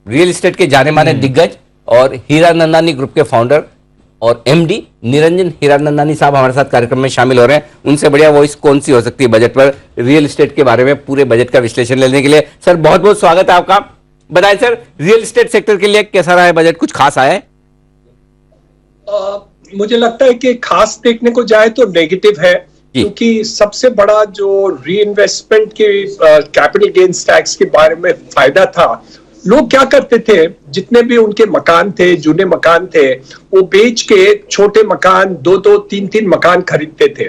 Real estate के जाने माने दिग्गज और हीरानंदानी ग्रुप के फाउंडर और एमडी निरंजन हीरानंदानी साहब हमारे साथ कार्यक्रम में शामिल हो रहे हैं। उनसे बढ़िया वॉइस कौन सी हो सकती है बजट पर, रियल एस्टेट के बारे में पूरे बजट का विश्लेषण लेने के लिए। सर बहुत बहुत स्वागत है आपका। बताएं सर, रियल एस्टेट सेक्टर के लिए कैसा रहा है बजट, कुछ खास आया है? मुझे लगता है कि खास देखने को जाए तो नेगेटिव है, क्योंकि सबसे बड़ा जो री-इन्वेस्टमेंट के कैपिटल गेन्स टैक्स के बारे में फायदा था, लोग क्या करते थे, जितने भी उनके मकान थे, जूने मकान थे, वो बेच के छोटे मकान, 2-2, 3-3 मकान खरीदते थे।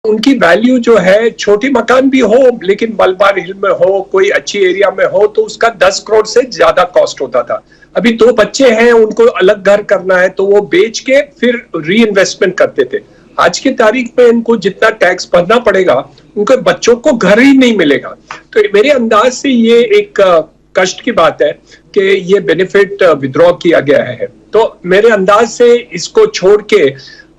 उनकी वैल्यू जो है, छोटी मकान भी हो लेकिन मलबार हिल में हो, कोई अच्छी एरिया में हो, तो उसका 10 करोड़ से ज्यादा कॉस्ट होता था। अभी 2 बच्चे हैं, उनको अलग घर करना है, तो वो बेच के फिर री इन्वेस्टमेंट करते थे। आज की तारीख में इनको जितना टैक्स भरना पड़ेगा, उनके बच्चों को घर ही नहीं मिलेगा। तो मेरे अंदाज से ये एक कष्ट की बात है कि ये बेनिफिट विड्रॉ किया गया है। तो मेरे अंदाज से इसको छोड़ के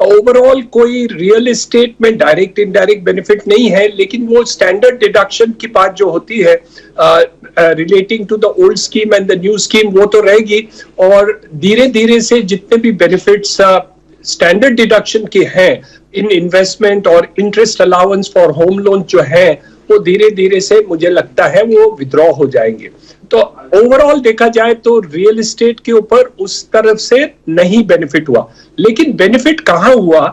ओवरऑल कोई रियल एस्टेट में डायरेक्ट इनडायरेक्ट बेनिफिट नहीं है, लेकिन वो स्टैंडर्ड डिडक्शन की बात जो होती है relating to the old scheme and the new scheme, वो तो रहेगी। और धीरे धीरे से जितने भी बेनिफिट्स स्टैंडर्ड डिडक्शन के हैं इन इन्वेस्टमेंट और interest allowance for home loan जो है, वो धीरे धीरे से मुझे लगता है वो विड्रॉ हो जाएंगे। तो ओवरऑल देखा जाए तो रियल एस्टेट के ऊपर उस तरफ से नहीं बेनिफिट हुआ, लेकिन बेनिफिट कहां हुआ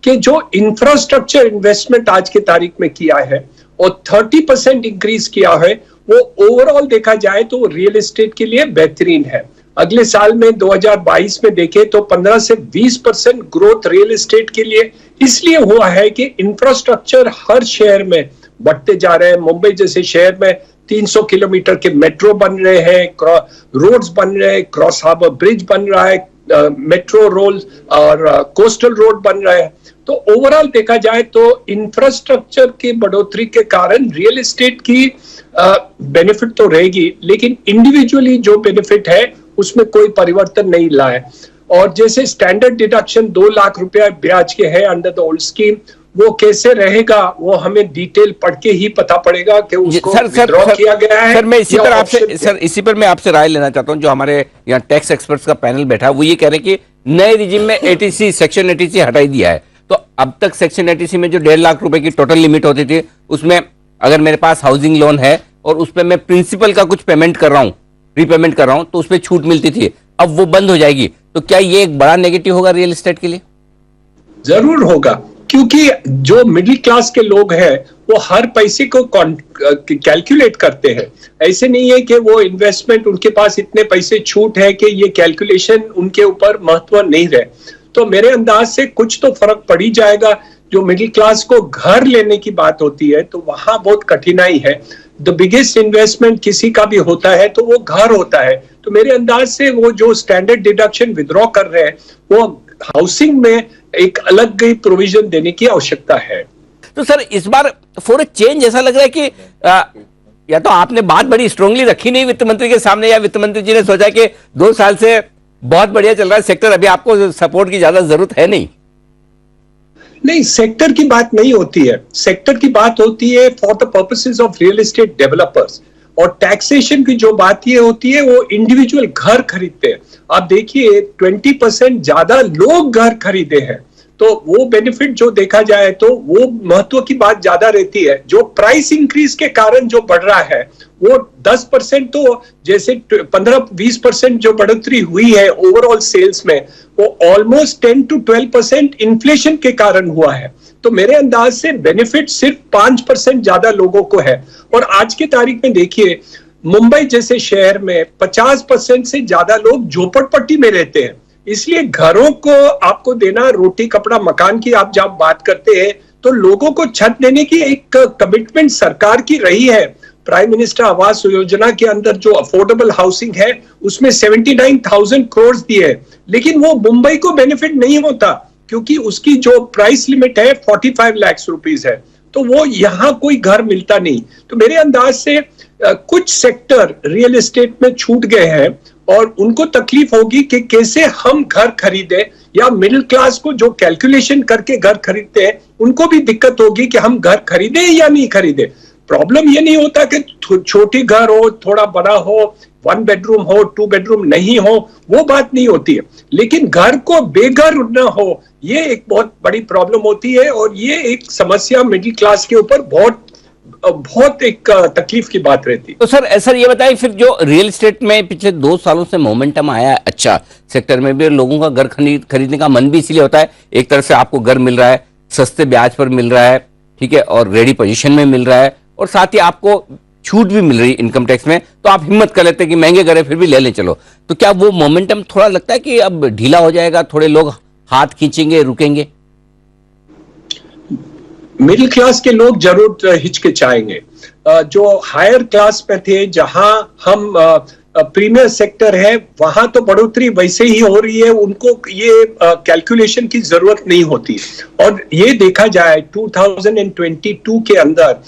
कि जो इंफ्रास्ट्रक्चर इन्वेस्टमेंट आज की तारीख में किया है और 30% इंक्रीज किया है, वो ओवरऑल देखा जाए तो रियल एस्टेट के लिए बेहतरीन है। अगले साल में 2022 में देखें तो 15 से 20% ग्रोथ रियल एस्टेट के लिए इसलिए हुआ है कि इंफ्रास्ट्रक्चर हर शहर में बढ़ते जा रहे हैं। मुंबई जैसे शहर में 300 किलोमीटर के मेट्रो बन रहे हैं, रोड्स बन रहे हैं, क्रॉस हार्बर ब्रिज बन रहा है, मेट्रो रोड और कोस्टल रोड बन रहा है। तो ओवरऑल देखा जाए तो इंफ्रास्ट्रक्चर की बढ़ोतरी के कारण रियल एस्टेट की बेनिफिट तो रहेगी, लेकिन इंडिविजुअली जो बेनिफिट है उसमें कोई परिवर्तन नहीं लाए। और जैसे स्टैंडर्ड डिडक्शन 2 लाख रुपया ब्याज के है अंडर द ओल्ड स्कीम, वो कैसे रहेगा वो हमें डिटेल पढ़ के ही पता पड़ेगा कि उसको विड्रॉ किया गया है। सर मैं इसी पर आपसे इसी पर मैं आपसे राय लेना चाहता हूं। जो हमारे यहाँ टैक्स एक्सपर्ट्स का पैनल बैठा है, वो ये कह रहे हैं कि नए रिजिम में एटीसी सेक्शन 80 हटाई दिया है। तो अब तक सेक्शन 80 में जो 1.5 लाख रुपए की टोटल लिमिट होती थी, उसमें अगर मेरे पास हाउसिंग लोन है और उस पर मैं प्रिंसिपल का कुछ पेमेंट कर रहा हूँ, रीपेमेंट कर रहा हूं, तो उस पर छूट मिलती थी, अब वो बंद हो जाएगी। तो क्या ये एक बड़ा नेगेटिव होगा रियल एस्टेट के लिए? जरूर होगा, क्योंकि जो मिडिल क्लास के लोग हैं वो हर पैसे को कैलकुलेट करते हैं। ऐसे नहीं है कि वो इन्वेस्टमेंट उनके पास इतने पैसे छूट है कि ये कैलकुलेशन उनके ऊपर महत्व नहीं रहे। तो मेरे अंदाज से कुछ तो फर्क पड़ ही जाएगा। जो मिडिल क्लास को घर लेने की बात होती है तो वहां बहुत कठिनाई है। द बिगेस्ट इन्वेस्टमेंट किसी का भी होता है तो वो घर होता है। तो मेरे अंदाज से वो जो स्टैंडर्ड डिडक्शन विड्रॉ कर रहे हैं, वो हाउसिंग में एक अलग ही प्रोविजन देने की आवश्यकता है। तो सर इस बार फॉर अ चेंज ऐसा लग रहा है कि या तो आपने बात बड़ी स्ट्रांगली रखी नहीं वित्त मंत्री के सामने, या वित्त मंत्री जी ने सोचा कि 2 साल से बहुत बढ़िया चल रहा है सेक्टर, अभी आपको सपोर्ट की ज्यादा जरूरत है नहीं। नहीं, सेक्टर की बात नहीं होती है। सेक्टर की बात होती है for the purposes of real estate developers. और टैक्सेशन की जो बात ये होती है वो इंडिविजुअल घर खरीदते हैं। आप देखिए 20% ज्यादा लोग घर खरीदे हैं, तो वो बेनिफिट जो देखा जाए तो वो महत्व की बात ज्यादा रहती है। जो प्राइस इंक्रीज के कारण जो बढ़ रहा है वो 10%, तो जैसे 15-20% जो बढ़ोतरी हुई है ओवरऑल सेल्स में, वो ऑलमोस्ट 10 to 12% इन्फ्लेशन के कारण हुआ है। तो मेरे अंदाज से बेनिफिट सिर्फ 5% ज्यादा लोगों को है। और आज की तारीख में देखिए मुंबई जैसे शहर में 50% से ज्यादा लोग झोपड़पट्टी में रहते हैं। इसलिए घरों को आपको देना, रोटी कपड़ा मकान की आप जब बात करते हैं तो लोगों को छत देने की एक कमिटमेंट सरकार की रही है। प्राइम मिनिस्टर आवास योजना के अंदर जो अफोर्डेबल हाउसिंग है उसमें 79,000 करोड़ दिए, लेकिन वो मुंबई को बेनिफिट नहीं होता क्योंकि उसकी जो प्राइस लिमिट है 45 लाख रुपीस है, तो वो यहाँ कोई घर मिलता नहीं। तो मेरे अंदाज से कुछ सेक्टर रियल एस्टेट में छूट गए हैं और उनको तकलीफ होगी कि कैसे हम घर खरीदें, या मिडिल क्लास को जो कैलकुलेशन करके घर खरीदते हैं उनको भी दिक्कत होगी कि हम घर खरीदें या नहीं खरीदें। प्रॉब्लम ये नहीं होता कि छोटी घर हो, थोड़ा बड़ा हो, 1 बेडरूम हो, 2 बेडरूम नहीं हो, वो बात नहीं होती है, लेकिन घर को बेघर न हो, ये एक बहुत बड़ी प्रॉब्लम होती है। और ये एक समस्या मिडिल क्लास के ऊपर बहुत एक तकलीफ की बात रहती है। तो सर ये बताइए, फिर जो रियल एस्टेट में पिछले 2 सालों से मोमेंटम आया है, अच्छा सेक्टर में भी लोगों का घर खरीदने का मन भी इसलिए होता है, एक तरफ से आपको घर मिल रहा है, सस्ते ब्याज पर मिल रहा है, ठीक है, और रेडी पोजीशन में मिल रहा है, और साथ ही आपको छूट भी मिल रही है इनकम टैक्स में, तो आप हिम्मत कर लेते हैं कि महंगे घर है फिर भी ले लें चलो। तो क्या वो मोमेंटम थोड़ा लगता है कि अब ढीला हो जाएगा, थोड़े लोग हाथ खींचेंगे, रुकेंगे? मिडिल क्लास के लोग जरूर हिचकिचाएंगे। जो हायर क्लास पे थे, जहां हम प्रीमियर सेक्टर है, वहां तो बढ़ोतरी वैसे ही हो रही है, उनको ये कैलकुलेशन की जरूरत नहीं होती। और ये देखा जाए 2022 के अंदर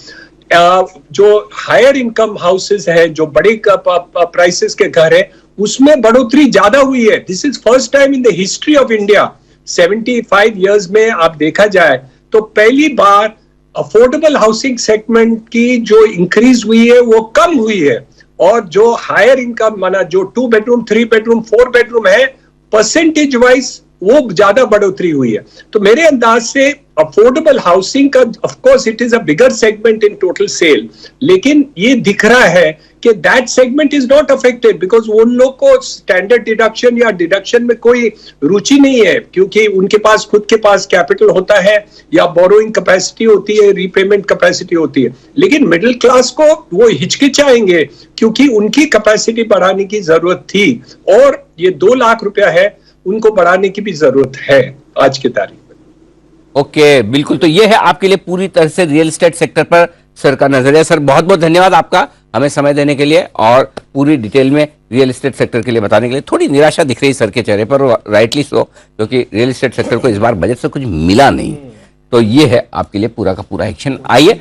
जो हायर इनकम हाउसेस है, जो बड़े प्राइसेस के घर है, उसमें बढ़ोतरी ज्यादा हुई है। This is first time in the history of India, 75 years में आप देखा जाए तो पहली बार अफोर्डेबल हाउसिंग सेगमेंट की जो इंक्रीज हुई है वो कम हुई है, और जो हायर इनकम माना जो 2 बेडरूम, 3 बेडरूम, 4 बेडरूम है, परसेंटेज वाइज वो ज्यादा बढ़ोतरी हुई है। तो मेरे अंदाज से अफोर्डेबल हाउसिंग का, of course it is a bigger segment in total sale, लेकिन ये दिख रहा है कि that segment is not affected, because उन लोग को स्टैंडर्ड डिडक्शन या डिडक्शन में कोई रुचि नहीं है, क्योंकि उनके पास खुद के पास कैपिटल होता है, या बोरोइंग कैपेसिटी होती है, रीपेमेंट कैपेसिटी होती है। लेकिन मिडिल क्लास को वो हिचकिचाएंगे, क्योंकि उनकी कैपेसिटी बढ़ाने की जरूरत थी, और ये 2 लाख रुपया है, उनको बढ़ाने की भी जरूरत है आज की तारीख में। ओके, बिल्कुल। तो ये है आपके लिए पूरी तरह से रियल एस्टेट सेक्टर पर सर का नजरिया। सर बहुत बहुत धन्यवाद आपका हमें समय देने के लिए और पूरी डिटेल में रियल एस्टेट सेक्टर के लिए बताने के लिए। थोड़ी निराशा दिख रही सर के चेहरे पर, राइटली सो, क्योंकि रियल एस्टेट सेक्टर को इस बार बजट से कुछ मिला नहीं। तो ये है आपके लिए पूरा का पूरा एक्शन। आइए